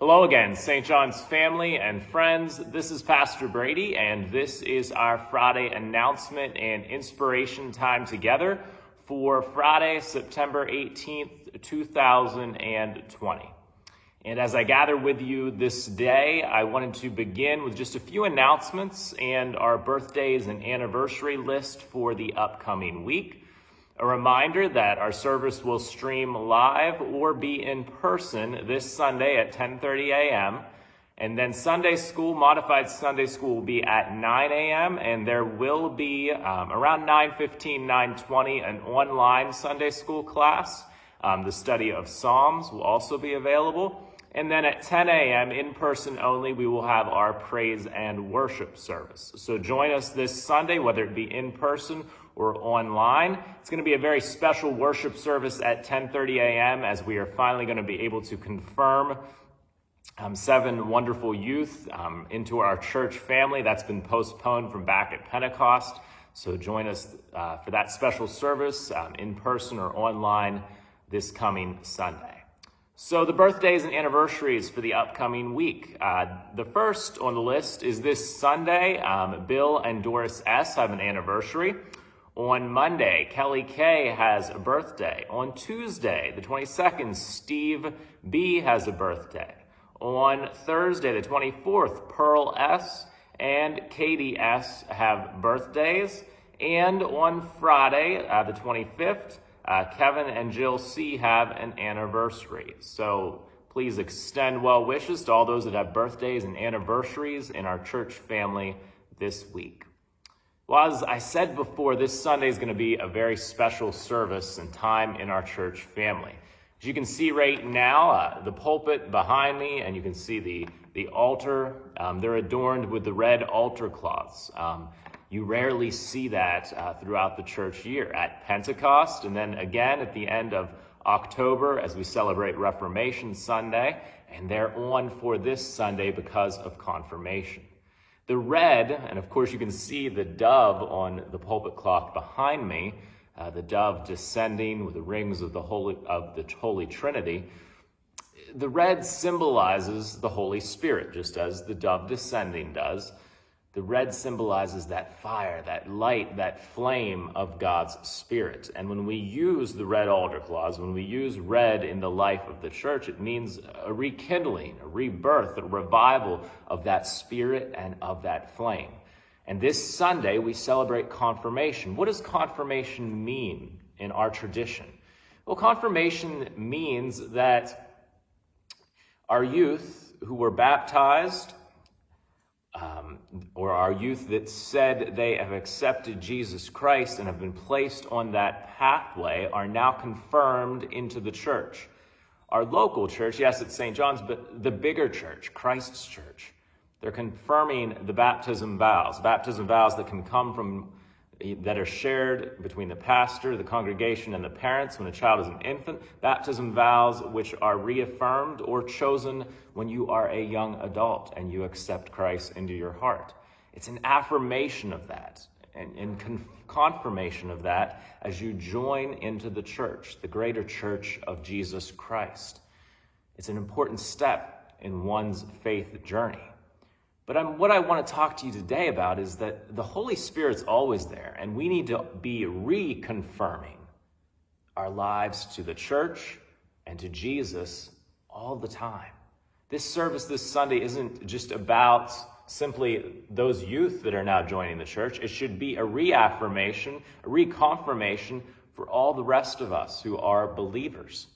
Hello again, St. John's family and friends. This is Pastor Brady, and this is our Friday announcement and inspiration time together for Friday, September 18th, 2020. And as I gather with you this day, I wanted to begin with just a few announcements and our birthdays and anniversary list for the upcoming week. A reminder that our service will stream live or be in person this Sunday at 10:30 a.m. And then Sunday school, modified Sunday school, will be at 9 a.m. And there will be around 9:15, 9:20 an online Sunday school class. The study of Psalms will also be available. And then at 10 a.m. in person only, we will have our praise and worship service. So join us this Sunday, whether it be in person or online. It's going to be a very special worship service at 10:30 a.m. as we are finally going to be able to confirm 7 wonderful youth into our church family. That's been postponed from back at Pentecost. So join us for that special service in person or online this coming Sunday. So the birthdays and anniversaries for the upcoming week. The first on the list is this Sunday. Bill and Doris S. have an anniversary. On Monday, Kelly K. has a birthday. On Tuesday, the 22nd, Steve B. has a birthday. On Thursday, the 24th, Pearl S. and Katie S. have birthdays. And on Friday, the 25th, Kevin and Jill C. have an anniversary. So please extend well wishes to all those that have birthdays and anniversaries in our church family this week. Well, as I said before, this Sunday is going to be a very special service and time in our church family. As you can see right now, the pulpit behind me, and you can see the altar, they're adorned with the red altar cloths. You rarely see that throughout the church year. At Pentecost, and then again at the end of October as we celebrate Reformation Sunday, and they're on for this Sunday because of confirmation. The red, and of course you can see the dove on the pulpit cloth behind me, the dove descending with the rings of the Holy Trinity. The red symbolizes the Holy Spirit, just as the dove descending does. The red symbolizes that fire, that light, that flame of God's Spirit. And when we use the red altar cloths, when we use red in the life of the church, it means a rekindling, a rebirth, a revival of that Spirit and of that flame. And this Sunday, we celebrate confirmation. What does confirmation mean in our tradition? Well, confirmation means that our youth who were baptized, or our youth that said they have accepted Jesus Christ and have been placed on that pathway, are now confirmed into the church. Our local church, yes, it's St. John's, but the bigger church, Christ's church, they're confirming the baptism vows that can come from, that are shared between the pastor, the congregation, and the parents when a child is an infant. Baptism vows which are reaffirmed or chosen when you are a young adult and you accept Christ into your heart. It's an affirmation of that and confirmation of that as you join into the church, the greater church of Jesus Christ. It's an important step in one's faith journey. But what I want to talk to you today about is that the Holy Spirit's always there, and we need to be reconfirming our lives to the church and to Jesus all the time. This service this Sunday isn't just about simply those youth that are now joining the church. It should be a reaffirmation, a reconfirmation for all the rest of us who are believers,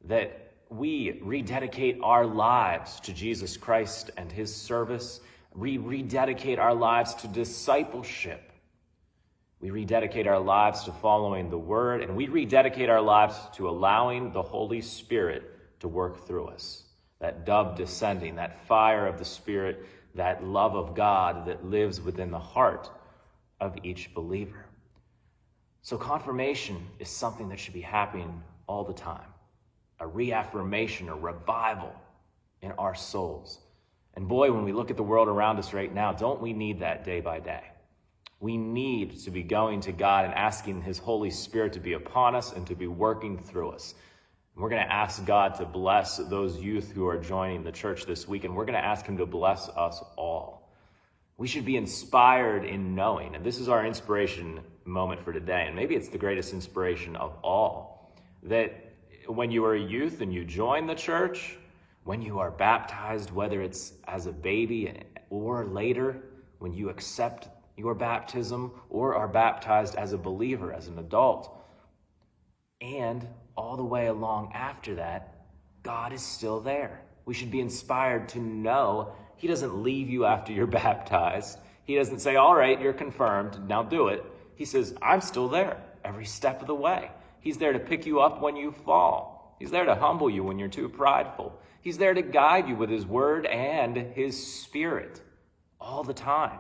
that we rededicate our lives to Jesus Christ and his service. We rededicate our lives to discipleship. We rededicate our lives to following the word, and we rededicate our lives to allowing the Holy Spirit to work through us. That dove descending, that fire of the Spirit, that love of God that lives within the heart of each believer. So confirmation is something that should be happening all the time. A reaffirmation, a revival in our souls. And boy, when we look at the world around us right now, don't we need that day by day? We need to be going to God and asking his Holy Spirit to be upon us and to be working through us. We're going to ask God to bless those youth who are joining the church this week, and we're going to ask him to bless us all. We should be inspired in knowing, and this is our inspiration moment for today, and maybe it's the greatest inspiration of all, that when you are a youth and you join the church, when you are baptized, whether it's as a baby or later, when you accept your baptism or are baptized as a believer, as an adult, and all the way along after that, God is still there. We should be inspired to know he doesn't leave you after you're baptized. He doesn't say, all right, you're confirmed, now do it. He says, I'm still there every step of the way. He's there to pick you up when you fall. He's there to humble you when you're too prideful. He's there to guide you with his word and his spirit all the time.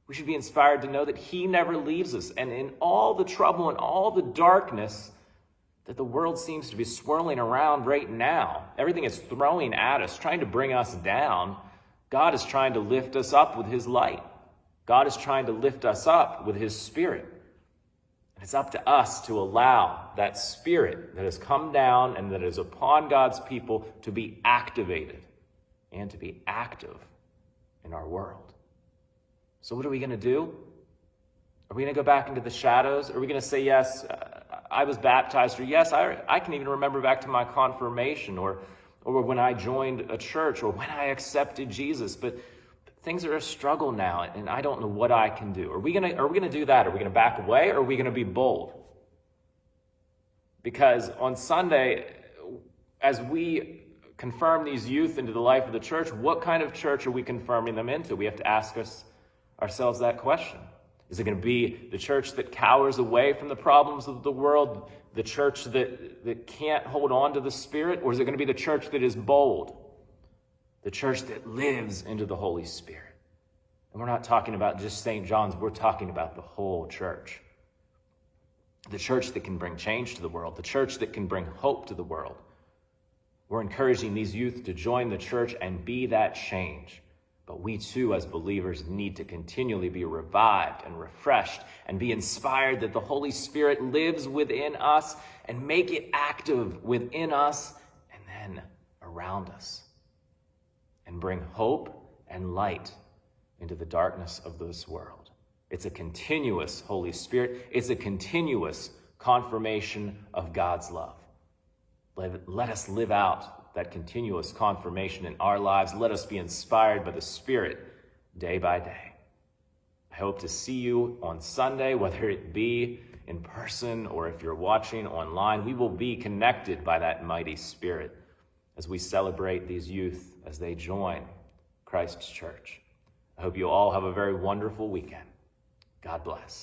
We should be inspired to know that he never leaves us. And in all the trouble and all the darkness that the world seems to be swirling around right now, everything is throwing at us, trying to bring us down, God is trying to lift us up with his light. God is trying to lift us up with his spirit. And it's up to us to allow that spirit that has come down and that is upon God's people to be activated and to be active in our world. So what are we going to do? Are we going to go back into the shadows? Are we going to say, yes, I was baptized, or yes, I can even remember back to my confirmation, or when I joined a church, or when I accepted Jesus, but things are a struggle now, and I don't know what I can do. Are we gonna do that? Are we gonna back away, or are we gonna be bold? Because on Sunday, as we confirm these youth into the life of the church, what kind of church are we confirming them into? We have to ask ourselves that question. Is it going to be the church that cowers away from the problems of the world, the church that can't hold on to the Spirit, or is it going to be the church that is bold, the church that lives into the Holy Spirit? And we're not talking about just St. John's, we're talking about the whole church. The church that can bring change to the world, the church that can bring hope to the world. We're encouraging these youth to join the church and be that change. But we too, as believers, need to continually be revived and refreshed and be inspired that the Holy Spirit lives within us and make it active within us and then around us, and bring hope and light into the darkness of this world. It's a continuous Holy Spirit. It's a continuous confirmation of God's love. Let us live out that continuous confirmation in our lives. Let us be inspired by the Spirit day by day. I hope to see you on Sunday, whether it be in person or if you're watching online. We will be connected by that mighty Spirit as we celebrate these youth as they join Christ's church. I hope you all have a very wonderful weekend. God bless.